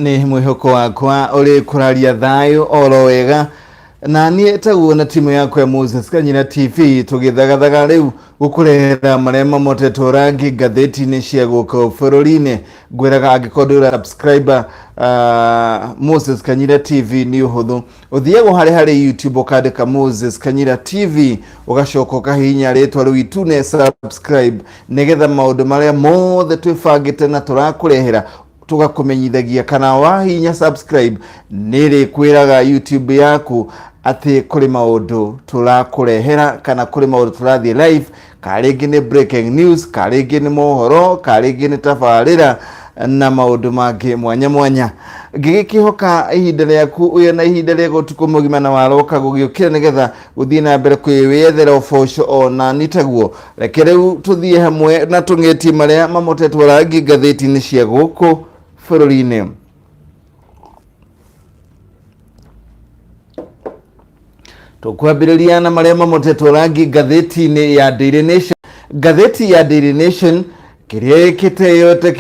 ni mwihoko wakwa uri kuraria thayo oro wega na nie taguo na timu yako ya Moses Kanyina TV tugithagathaga riu gukurehera marema motetwo rangi ngatheti-ini cia guka bururi-ini ngwiraga angikorwo subscriber Moses Kanyina TV ni uhuthu uthiego hari YouTube ukandika Moses Kanyina TV ugacoka ukahinya ritwa riu itune subscribe nigetha maundu maria mothe twibangite na turakurehera tugakumenyithagia kana wahinya subscribe niri kwiraga YouTube yaku ati kuri maundu turakurehera kana kuri maundu turathie live karingi ni breaking news karingi ni mohoro karingi ni tabarira na maundu mangi mwanya mwanya gigikihoka ihinda riaku uyo na ihinda riago tukumugima na waroka gugiukira nigetha uthie na mbere kwiyethera uboco ona nitaguo reke riu tuthie hamwe na tungeti maria mamotetwo rangi ngatheti-ini cia guku bururi-ini. Tukwambiriria na maria mamotetwo rangi ngatheti-ini ya Daily Nation. Ngatheti ya Daily Nation kiria kite yote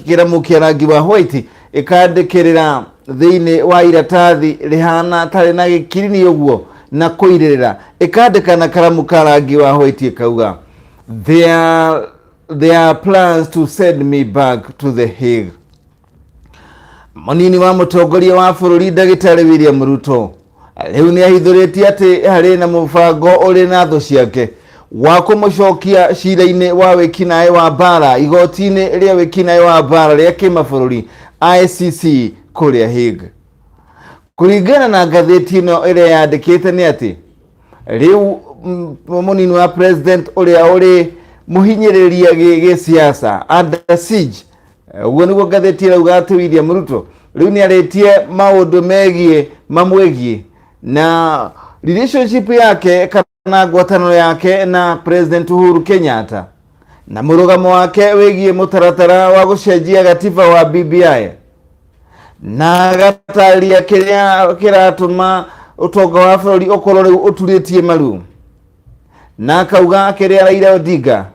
kiramukia rangi wa white ikandikirira thiini wa iratathi rihana tari na gikirini uguo na kuiririra ikandika na karamu ka rangi wa white ikauga there are plans to send me back to the Hague. Munini wa mutongoria wa bururi Ndagitari William Ruto riu ni ahithuritie ati hari na mubango uri na thu ciake wa kumucokia cira-ini wa wikinae wa bara igoti-ini ria wikinae wa bara ria kimabũrũri ICC kuria Hague. Kuringana na ngatheti ino iria yandikite ni ati riu munini wa president uria uri muhinyiriria gisiasa under siege uguo niguo ngatheti irauga ati William Ruto riu ni aritie maundu megie mamwegie na relationship yake kana ngwataniro yake na President Uhuru Kenyatta na murugamo wake wigie mutaratara wa gucenjia gatiba wa BBI na gataria kiria kiratuma utonga wa bururi ukorwo riu uturitie maru na kauga kiria Raila Odinga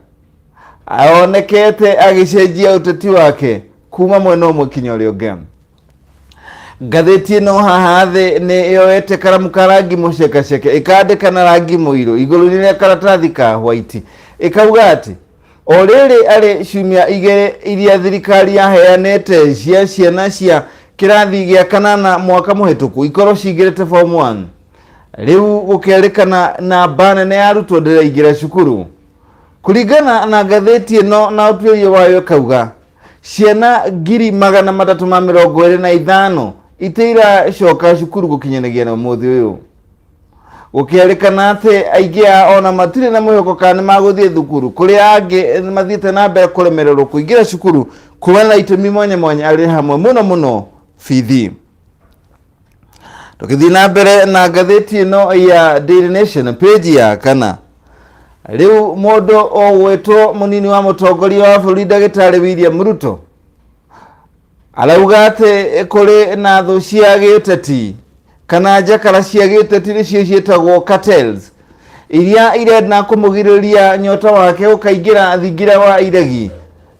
aonekete agicenjia uteti wake kuma mwena umwe kinya uria ungi. Ngatheti ino haha thi ni yoete karamu ka rangi mucekaceke ikandika na rangi muiru iguru ni karatathi ka white ikauga ati oriri ari ciumia igiri iria thirikari yaheanete cia ciana cia kirathi gia kanana mwaka muhituku ikorwo cingirite form 1 riu gukerikana na bana ne arutwo ndiraingira cukuru. Kuringana na ngatheti ino na utuirio wayo kauga ciana 325,000 itira coka cukuru gukinyanagia na muthi uyu gukerikana ati aingi ona matire na mwihoko kana maguthie thukuru kuri angi mathiete na mbere kuremererwo kuingira cukuru kuwa na itumi mwanya mwanya ari hamwe muno fithi. Tukithii na mbere na ngatheti ino ya Daily Nation page ya kana riu mundu ogwetwo munini wa mutongoria wa bururi Ndagitari William Ruto arauga ati kuri na thu cia giteti kana njakara cia giteti nicio cietagwo cartels iria irenda kumugiriria nyota wake ukaingira thingira wa iregi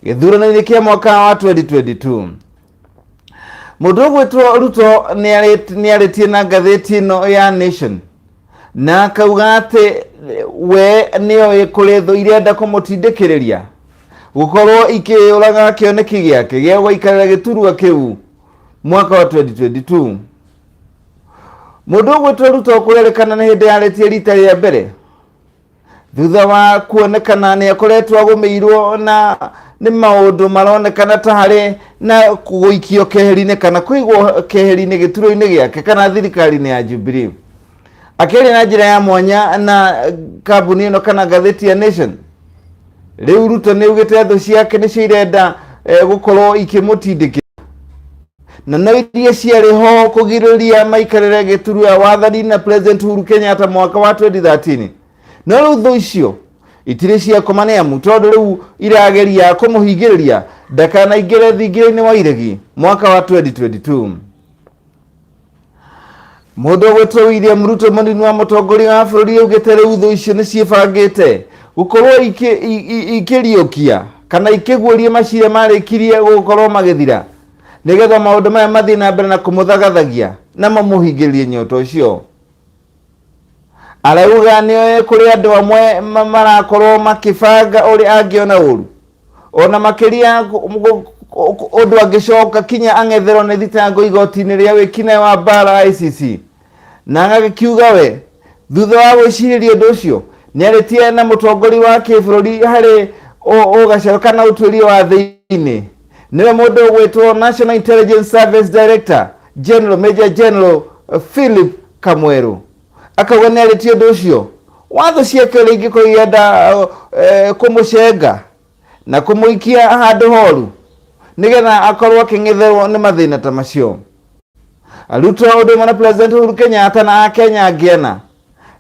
githurano-ini kia mwaka wa 2022. Mundu gwetwo Ruto ni aritie na ngatheti ino ya Nation na kauga ati we nio ikuri thu irenda kumutindikiriria gukorwo ikiuraga kioneki giake gia gwaikarira giturua kiu mwaka wa 2022. Mundu gwetwo Ruto kurerekana ni hindi yaritie rita ria mbere thutha wa kuonekana ni akoretwo agumirwo na ni maundu maronekana ta hari na kuguikio keheri-ini kana kuigwo keheri-ini gituro-ini giake kana thirikari-ini ya Jubilee. Akiaria na njira ya mwanya na kambuni ino kana ngatheti ya Nation riu Ruto ni ugite thu ciake nicio irenda gukorwo ikimutindikira na no iria ciari ho kugiriria maikarire giturua wathani na President Uhuru Kenyatta mwaka wa 2013 no riu thu icio itire cia komania mutondo riu irageria kumuhingiriria ndakana ingire thingira-ini wa iregi mwaka wa 2022. Mundu gwetwo William Ruto munini wa mutongoria wa bururi ugite riu thu icio ni ciebangite gukorwo ikiriukia kana ikiguoria maciria marikirie gukorwo magithira nigetha maundu maya mathii na mbere na kumuthagathagia na mamuhingirie nyoto ucio. Arauga ni kuri andu amwe marakorwo makibanga uri angiona uru ona makiria undu angicoka kinya ang'etherwo ni thitango igoti-ini ria wikinae wa bara ICC na agakiuga we thutha wa gwiciriria undu ucio ni aritie na mutongori wa kibururi hari ugacoka na utwirio wa thiini niwe mundu ugwitwo National Intelligence Service Director General Major General Philip Kamweru akauga ni aritie undu ucio watho ciake ringi kuienda kumucenga na kumuikia handu horu nigetha akorwo aking'etherwo ni mathina ta macio. Ruto undu mwana President Uhuru Kenyatta na Kenya angiena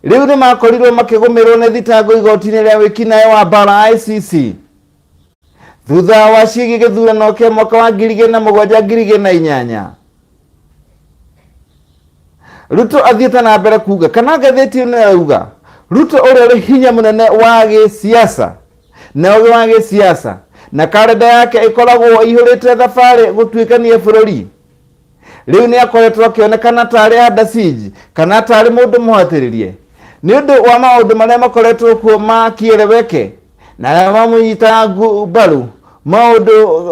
riu ni makorirwo makigumirwo ni thitango igoti-ini ria wikinae wa bara ICC thutha wa ciigi githurano kia mwaka wa 2007-2008. Ruto athiete na mbere kuga kana ngatheti ino irauga Ruto uria uri hinya munene wa gisiasa na ugi wa gisiasa na karenda yake ikoragwo ihurite thabari gutwikania bururi riu ni akoretwo akionekana tari handasiji kana tari mundu muhatiririe ni undu wa maundu maria makoretwo kuo makieleweke na mamunyita mbaru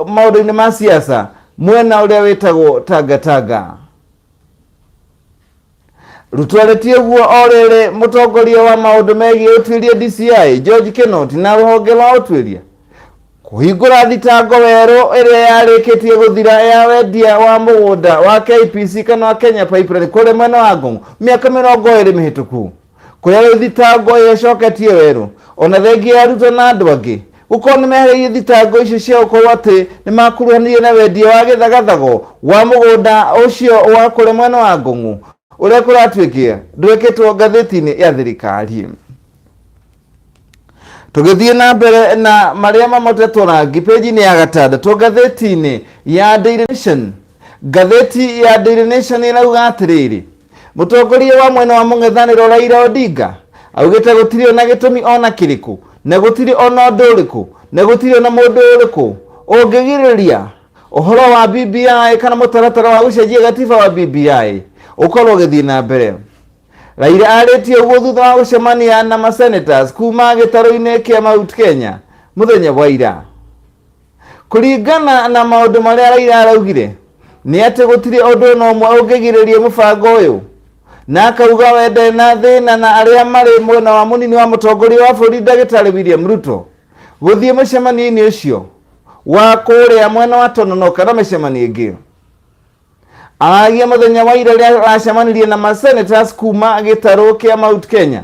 maundu-ini ma siasa mwena uria witagwo tanga. Ruto aritie guo orere mutongoria wa maundu megie utwiria DCI George Kinoti na ruhonge rwa utwiria kuhingura thitango weru iria yarikitie guthira ya wendia wa mugunda wa KPC kana wa Kenya Pipeline kuri mwena wa Ngong miaka 20 mihituku kuria thitango icoketie weru ona thengia ya Ruto na andu angi gukorwo ni mehereirie thitango icio cia gukorwo ati ni makuruhanirie na wendia wa githagathago wa mugunda ucio wa kuri mwena wa Ngong uria kuratwikia ndwikitwo ngatheti-ini ya thirikari. Tugithie na mbere na maria mamotetwo rangi page-ini ya 6 ngatheti-ini ya Daily Nation. Ngatheti ya Daily Nation irauga atiriri mutongoria wa mwena wa mung'ethaniro Raila Odinga augite gutiri ona gitumi ona kiriku na gutiri ona undu uriku na gutiri ona mundu uriku ungigiriria uhoro wa BBI kana mutaratara wa gucenjia gatiba wa BBI ukorwo githii na mbere. Raila aritie uguo thutha wa gucemania na masenators kuma gitaro-ini kia Mount Kenya muthenya wa ira. Kuringana na maundu maria Raila araugire ni ati gutiri undu no mwe ungigiririe mubango uyu na akauga wende na thina na aria mari mwena wa munini wa mutongoria wa bururi Ndagitari William Ruto guthie mucemanio-ini ucio wa kuria mwena wa Tonono kana mucemanio ingi. Aragia muthenya wa ira ria acemanirie na masenators kuma gitaro kia Mount Kenya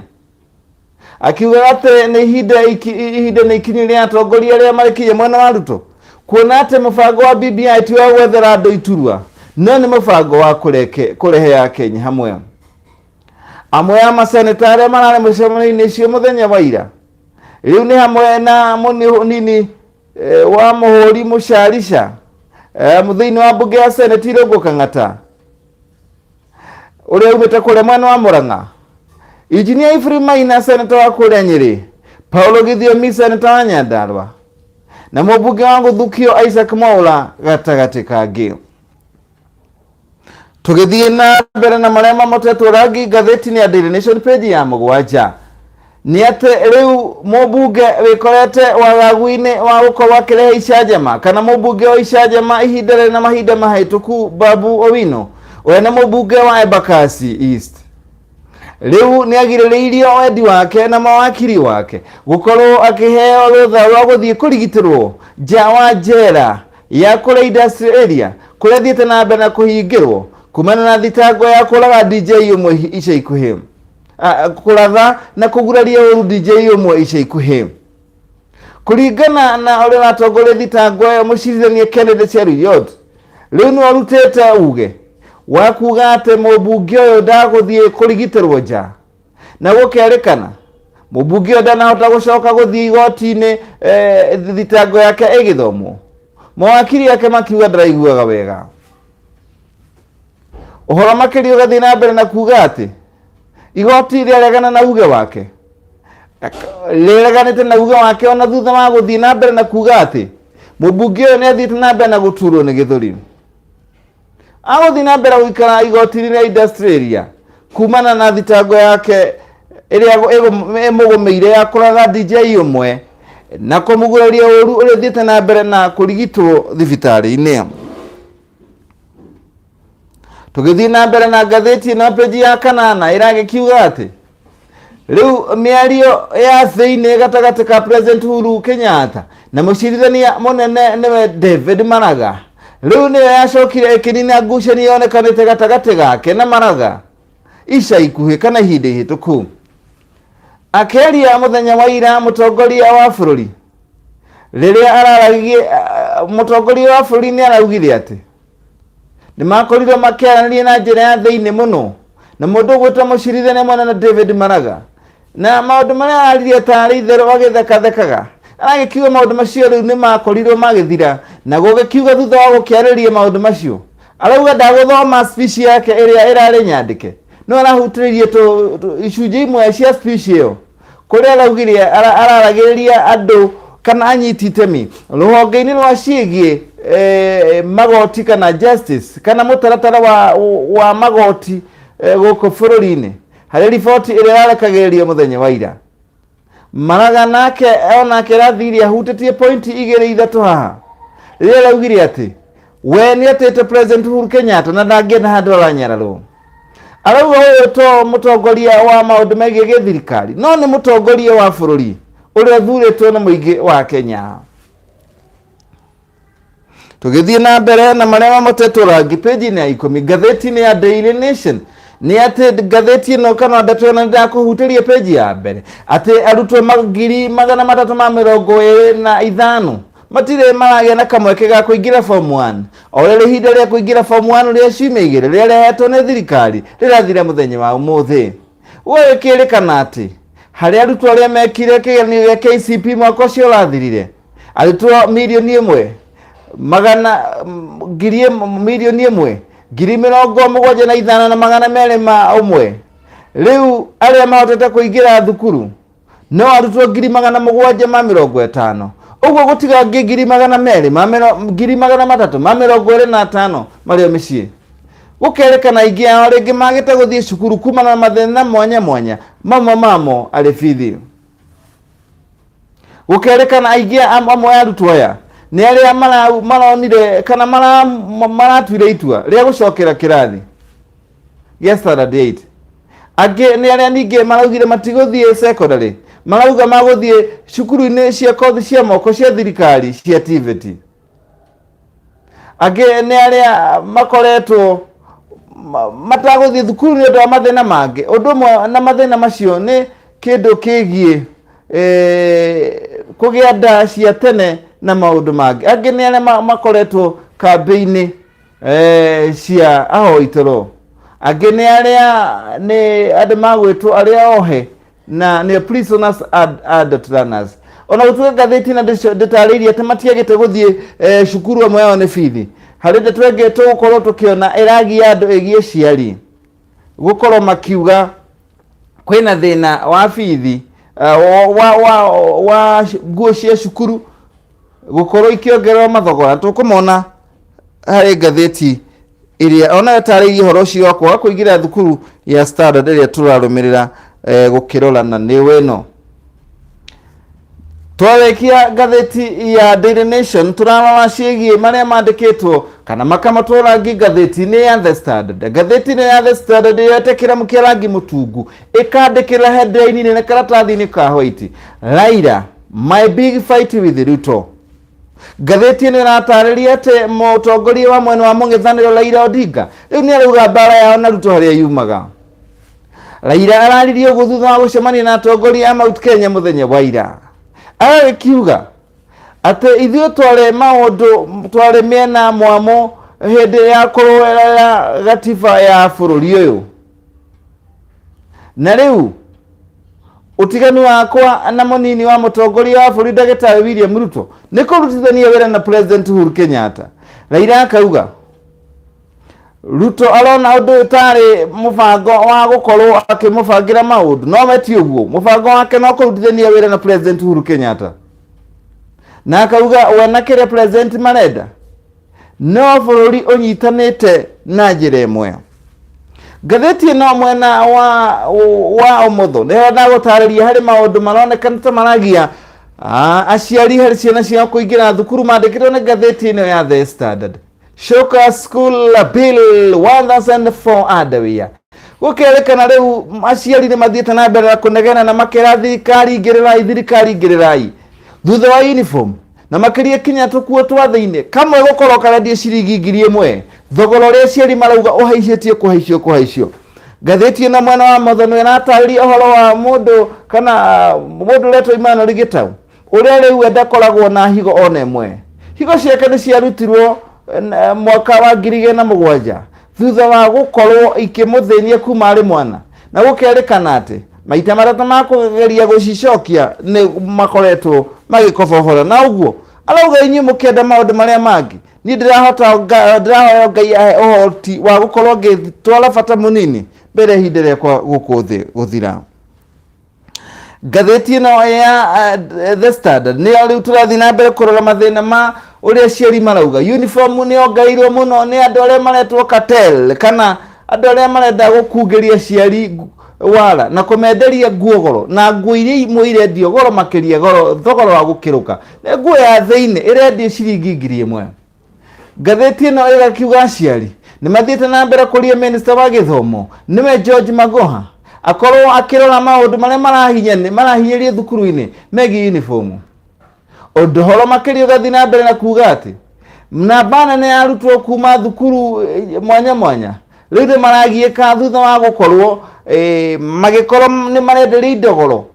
akiuga ati ni ihinda ni ikinyu ria atongoria aria marikirie mwena wa Ruto kuona ati mubango wa BBI ti wa gwethera andu iturwa no ni mubango wa kurehe ya Kenya hamwe. Amwe ya maseneta aria marare mucemanio-ini ucio muthenya wa ira riu ni hamwe na munini wa muhuri Muchalisha muthiini wa bunge ya Senate Irungu Kang'ata uria umite kuria mwena wa Murang'a, Engineer Ifrey Maina seneta wa kuria Nyeri, Paulo Githiomi seneta wa Nyandarua na mubunge wa Guthukio Isaac Mwaura gatagati kangi. Tugithie na mbere na maria mamotetwo rangi ngatheti-ini ya Daily Nation page ya 7 ni ati riu mubunge wikorete wagagu-ini wa gukorwo akirehe icanjama kana mubunge wa icanjama ihinda na mahinda mahituku Babu Owino uria ni mubunge wa Embakasi East riu ni agiririirio wendi wake na mawakiri wake gukorwo akiheo rutha rwa guthie kurigitirwo nja wa njera ya kuria industrial area kuria thiete na mbere na kuhingirwo kumana na thitango ya kuraga DJ umwe ica ikuhi kuratha na kuguraria uru DJ umwe ica ikuhi. Kuringana na uria watongoria thitango ya mucirithania Kennedy Cheruiyot riu ni warutete uge wa kuga ati mubunge uyu ndaguthie kurigitirwo nja na gukerikana mubunge uyu ndanahota gucoka guthie igoti-ini thitango yake igithomwo. Mawakiri yake makiuga ndaraiguaga wega uhoro makiri ugathie na mbere na kuga ati igoti riaregana na uge wake rireganite na uge wake ona thutha wa guthie na mbere na kuga ati mubunge uyu ni athiete na mbere na guturwo ni githuri. aguthi na mbere guikara igoti-ini ria industry area kumana na thitango yake iria emugumeire ya kuraga DJ umwe na kumugureria uru uria thiete na mbere na kurigitwo thibitari-ini. Tugithii na mbere na ngatheti na page ya 8 iragikiuga ati riu miario ya thiini gatagati ka President Uhuru Kenyatta na mucirithania munene niwe David Maraga riu niwe yacokire ikinina ngucanio yonekanite gatagati gake na Maraga ica ikuhi kana ihinda ihituku. Akeria muthenya wa ira mutongoria wa bururi riria araragie mutongoria wa bururi ni araugire ati nimakorirwo makiaranirie na njira ya thiini muno na mundu gwitwa mucirithania munene David Maraga na maundu maria araririe tari itherũ agithekathekaga aragikiuga maundu macio riu nimakorirwo magithira na gugikiuga thutha wa gukiarĩria maundu macio arauga ndaguthoma speech yake iria irarĩ nyandĩke no arahutĩrĩirie icunjĩ imwe cia speech ĩyo kuria araugire araragĩrĩria andũ kana anyiti itemi rũhonge-inĩ rwa ciĩgiĩ magoti kana justice kana mũtaratara wa magoti gũkũ bũrũri-inĩ harĩ riboti ĩrĩa yarekagĩrĩrio mũthenya wa ira. Maraga nake onake rathiri ahutĩtie pointi 2-3 haha rĩrĩa araugire atĩ we nĩ atĩte President Uhuru Kenyatta na ndangĩenda handũ aranyararwo. Arauga ũyũ to mũtongoria wa maũndũ megiĩ gĩthirikari no nĩ mũtongoria wa bũrũri ũrĩa thurĩtwo nĩ mũingĩ wa Kenya. Tugithii na mbere na maria mamotetwo rangi page-inĩ ya 10 ngatheti-inĩ ya Daily Nation ni ati ngatheti ino kana ndeto na ndakuhutiria page ya mbere ati arutwo 325 matire maragia na kamweke ga kuingira form 1 o rĩrĩ ihinda rĩa kuingira form 1 rĩa ciumia igĩrĩ rĩa rehetwo nĩ thirikari rĩrathira mũthenya wa ũmũthĩ. Gũgĩkĩrĩkana atĩ harĩ arutwo arĩa mekire kĩgeranio gĩa KCPE mwaka ũcio ũrathirire arutwo milioni 1,75,201 riu aria mahotete kuingira thukuru no arutwo 750,000 uguo gutiga 2,225 mario micii. Gukerekana ingi ao ringi magite guthie cukuru kumana na mathina mwanya mamo ari bithi. Gukerekana aingi amwe arutwo aya ni aria maronire kana maratuire itua ria gucokera kirathi gĩa standard 8. Angi ni aria ningi maraugire matiguthie secondary marauga maguthie cukuru-inĩ cia kothi cia moko cia thirikari cia TVET. Angi ni aria makoretwo mataguthie thukuru ni ũndũ wa mathĩna mangĩ. Ũndũ ũmwe na mathĩna macio ni kĩndũ kĩgiĩ kũgĩa nda cia tene na maũndũ mangĩ. Angi ni aria makoretwo kambi-inĩ cia ahoi toro. Angi ni aria ni andũ magwĩtwo aria ohe na ni prisoners adult runners. Ona gũtuĩka ngathĩti na ndĩtarĩirie atĩ matiagĩte gũthiĩ cukuru amwe yao nĩ bithi harĩ ndeto ĩngĩ tũgũkorwo tũkĩona ĩragia andũ ĩgiĩ ciari gũkorwo makiuga kwĩna thĩna wa bithi wa nguo cia cukuru gũkorwo ikĩongererwo mathogora. Tũkũmona harĩ ngathĩti ĩrĩa ona ĩtarĩirie ũhoro ũcio wa kwaga kũingĩra thukuru ya standard ĩrĩa tũrarũmĩrĩra gũkĩrora na nĩ weno. Twarekia ngathĩti ya Daily Nation turarora ciĩgiĩ marĩa mandĩkĩtwo kana makamatwo rangi ngathĩti-inĩ ya The Standard. Ngathĩti-inĩ ya The Standard yetekĩra mũkĩa rangi mũtungu ĩkandĩkĩra headline nene karatathi-inĩ ka white Raila my big fight with Ruto. Ngathĩti-inĩ ĩratarĩria atĩ mũtongoria wa mwena wa mũng'ethanĩro Raila Odinga rĩu nĩ arauga mbara yao na Ruto harĩa yumaga. Raila araririe ũguo thutha wa gũcemania na atongoria a Mount Kenya mũthenya wa ira. Arakiuga ati ithuĩ tware maũndũ tware mĩena mwamo hĩndĩ ya kũrũĩrĩra gatiba ya bũrũri ũyũ. Na rĩu utiganu wakwa na mũnini wa mũtongoria wa bũrũri Ndagĩtarĩ William Ruto nĩ kũrutithania wĩra na President Uhuru Kenyatta. Raila akauga Ruto arona ũndũ ũtarĩ mũbango wa gũkorwo akĩmũbangira maũndũ no meti ũguo mũbango wake no kũrutithania wĩra na President Uhuru Kenyatta. Na akauga we na kĩrĩa President marenda no bururi unyitanite na njira imwe. Ngatheti no mwena wa umotho ne na gutariria hari maundu maronekana ta maragia aciari hari ciana cia kuingira thukuru mandikitwo ni ngatheti ino ya The Standard. Shoka school bill 1004 adawia gukerekana riu aciari ni mathiete na mbere na kunegena na makera thirikari ingirirai thutha wa uniform na makiria kinya tukuo twa thiini kamwe gukorwo karendio ciringi 1000 thogora uria aciari marauga uhaicitie kuhaicio. Ngatheti ino mwena wa motho na atari ohoro wa mundu kana mundu leto imano rigitau uria riu endakoragwo na higo ona imwe. Higo ciake ni ciarutirwo mwaka wa 2007 thutha wa gukorwo ikimuthinia kuma ari mwana na gukerekana ati maita marata ma kugeria gucicokia ni makoretwo magikobohora na uguo arauga inyu mukenda maundu maria mangi ni ndirahoya Ngai ahe uhoti wa gukorwo ngitwara bata munini mbere hinde rekwa guthira. Ngatheti ino ya The Standard ni riu turathi na mbere kurora mathina ma uria ciari marauga uniform ni ongairwo muno ni andu aria maretwo cartel kana andu aria marenda gukungeria ciari wala na kumenderia nguo goro na nguo iria imwe irendio goro makiria goro thogora wa gukiruka nguo ya thiini irendio ciringi 1000. Ngatheti ino igakiuga aciari ni mathiete na mbere kuria minister wa githomo niwe George Magoha akorwo akirora maundu maria marahinyeria thukuru-ini megi uniform. Undu horo makiria gathi na mbere na kuga ati na bana ne arutwo kuma thukuru mwanya riu maragieka thutha wa gukorwo magikorwo ni marenderia indogoro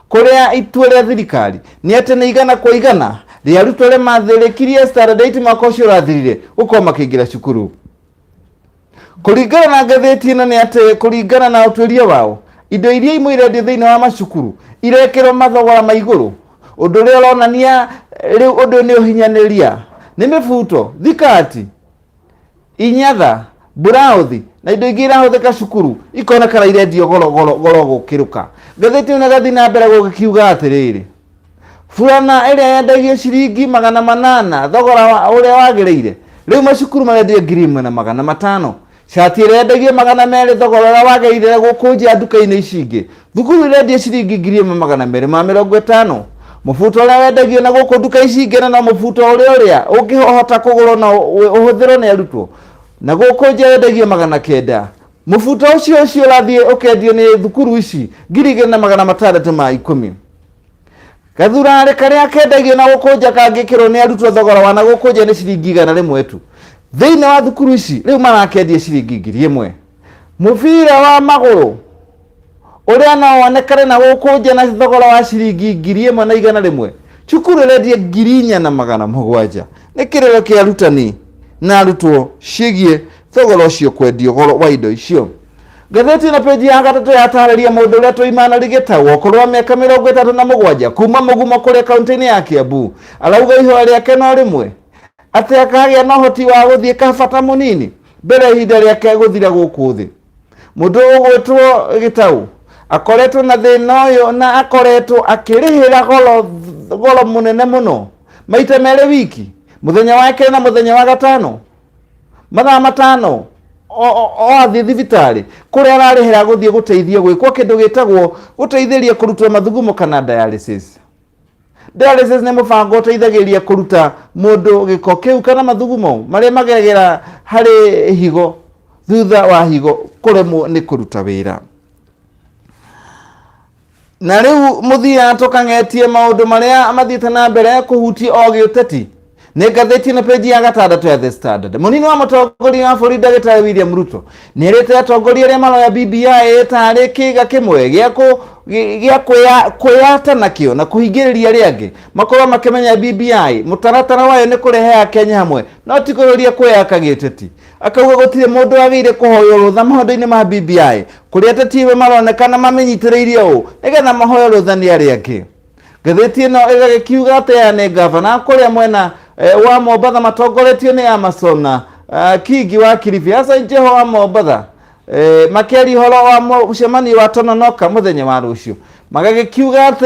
kuria itue ria thirikari ni ati ni igana kwa igana ria arutwo ria mathirikirie standard 8 mwaka ucio urathirire uko makiingira cukuru. Kuringana na ngatheti ino ni ati kuringana na utuiria wao indo iria imwe irendio thiini wa macukuru irekirwo mathogora ma iguru undu ria uronania riu undu ni uhinyaniria ni mifuto thikati inyatha burauthi na indo ingi irahuthika cukuru ikonekana irendio goro gukiruka. Ngatheti ino gathi na mbere gukiuga atiriri fulana iria yendagio ciringi 800 thogora uria wagiriire riu macukuru marendio 1500. Shati irendagia 200 thogora uria wagiriire gukunjia nduka-ini ici ingi thukuru irendio ciringi 1250. Mufuto uria wendagio na guku nduka ici ingi na mufuto uria ungihota kugurwo na uhuthirwo ni arutwo na guku nje wendagio 900. Mufuto ucio urathie ukendio ni thukuru ici 2610. Kathurare karia kendagio na guku nje kangikirwo ni arutwo thogora wa na guku nje ni ciringi 100 tu thiini wa thukuru ici riu marakendia ciringi 1000. Mubira wa maguru uria no wonekane na guku nje na thogora wa ciringi 1100 cukuru irendia 4700. ni kirero kia arutani na arutwo cigie thogora ucio kwendio goro wa indo icio. Ngatheti na peji ya gatatu yatariria mundu uria tuimana rigitagwo kurwa miaka 37 kuma mugumo kuria kaunti-ini ya Kiambu arauga ihoya riake no rimwe ati akagia no hoti wa guthie kabata munini mbere ihinda riake guthira guku thi. Mundu ugwitwo Gitau akoretwo na thina uyu na akoretwo akirihira goro munene muno maita mere wiki muthenya wa kere na muthenya wa gatano mathaa 5 o athi thibitari kuria ararihira guthie guteithia gwikwo kindu gitagwo guteithiria kurutwa mathugumo kana dialysis. Dialysis ni mubango uteithagiria kuruta mundu giko kiu kana mathugumo maria magegera hari higo thutha wa higo kuremwo ni kuruta wira. Na riu muthia tukangetie maundu maria amathiete na mbere kuhutia o giuteti ni ngatheti na peji ya gatandatu ya The Standard. Munini wa mutongoria wa bũrũri Ndagĩtarĩ William Ruto ni erite atongoria aria maroya BBI tari kiga kimwe gia kwiyata nakio na kuhingiriria riangi makorwo makimenya BBI mutaratara wayo ni kurehe Kenya hamwe no ti kururia kwiyaka giteti. Akauga gutire mundu agire kuhoyo rutha mahondo-ini ma BBI kuria tetiwe maronekana mamenyitiriirie u nigetha mahoyo rutha ni aria angi. Ngatheti ino igagikiuga ati ya gavana kuria mwena wa Mombatha matongoretio ni Amazon Kingi wa Kilifi asa Jeho wa Mombatha makeri horo wa mucemanio wa Tononoka muthenya wa rucio magagikiuga ati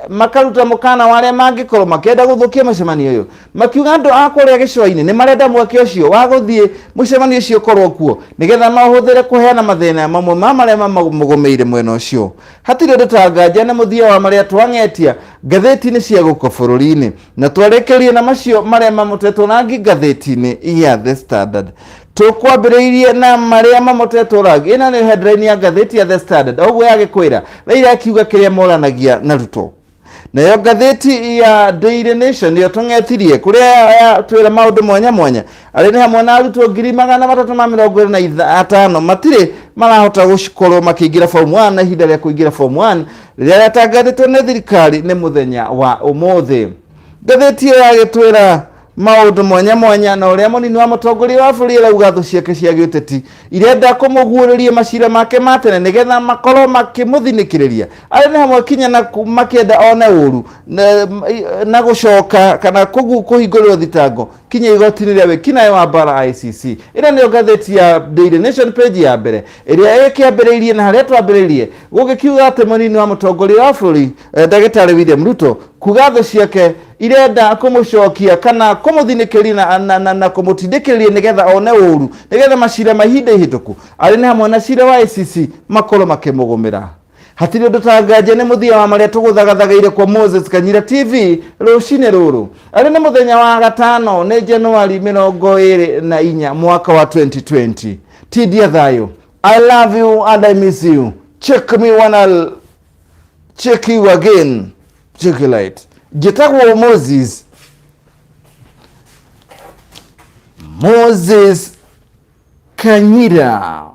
makaruta mukana wale mangikorwo makenda guthukia mucemanio uyu makiuga andu akuria gicwa-ini ni marenda mweke ucio wa guthie mucemanio ucio korwo kuo nigetha mahuthire kuheana mathina mamwe maria mamugomeire mwena ucio hatire undu ta nganja na muthia wa maria twang'etia ngatheti-ini cia guko bururi-ini na twarekerie na macio maria mamutetwo na ngatheti-ini ya The Standard tukwambiriirie na maria mamutetwo rangi ina ni headline ya ngatheti ya The Standard oguo yagikwira Raila akiuga kiria moranagia na Ruto nayo ngatheti ya Daily Nation niyo tung'etirie kuria twira maundu mwanya mwanya ari ni hamwe na arutwo 325 matire marahota gukorwo makiingira form 1 na ihinda ria kuingira form 1 riria yatangathitwo ni thirikari ni muthenya wa umuthi. Ngatheti iyo yagitwira maundu mwanya mwanya na uria munini wa mutongoria wa bũrũri arauga thũ ciake cia gĩũteti irenda kũmũguũrĩria macira make matene nigetha makorwo makĩmũthinĩkĩrĩria arĩ nĩ hamwe kinya na makĩenda one ũru na gũcoka kana kũhingũrĩrwo thitango kinya igoti-inĩ rĩa wĩkinaĩ wa mbara ICC. Ĩno nĩyo ngatheti ya Daily Nation page ya mbere ĩrĩa ĩkĩambĩrĩirie na harĩa twambĩrĩirie gũgĩkiuga atĩ mũnini wa mũtongoria wa bũrũri ndagĩtarĩ William Ruto kuga thũ ciake irenda kumucokia kana kumuthinĩkĩria na kumutindĩkĩrĩria nigetha one ũru nigetha macira mahinda ihĩtũku arĩ nĩ hamwe na cira wa ICC makorwo makĩmũgũmĩra. Hatirĩ ũndũ ta nganja nĩ mũthia wa marĩa tũgũthagathageire kwa Moses Kanyira TV rũcinĩ rũrũ arĩ nĩ mũthenya wa gatano nĩ Januari 24 mwaka wa 2020. Tidia thayo, I love you and I miss you. Check me when I'll check you again. Check it light. Njĩtagwo Moses Kanyira.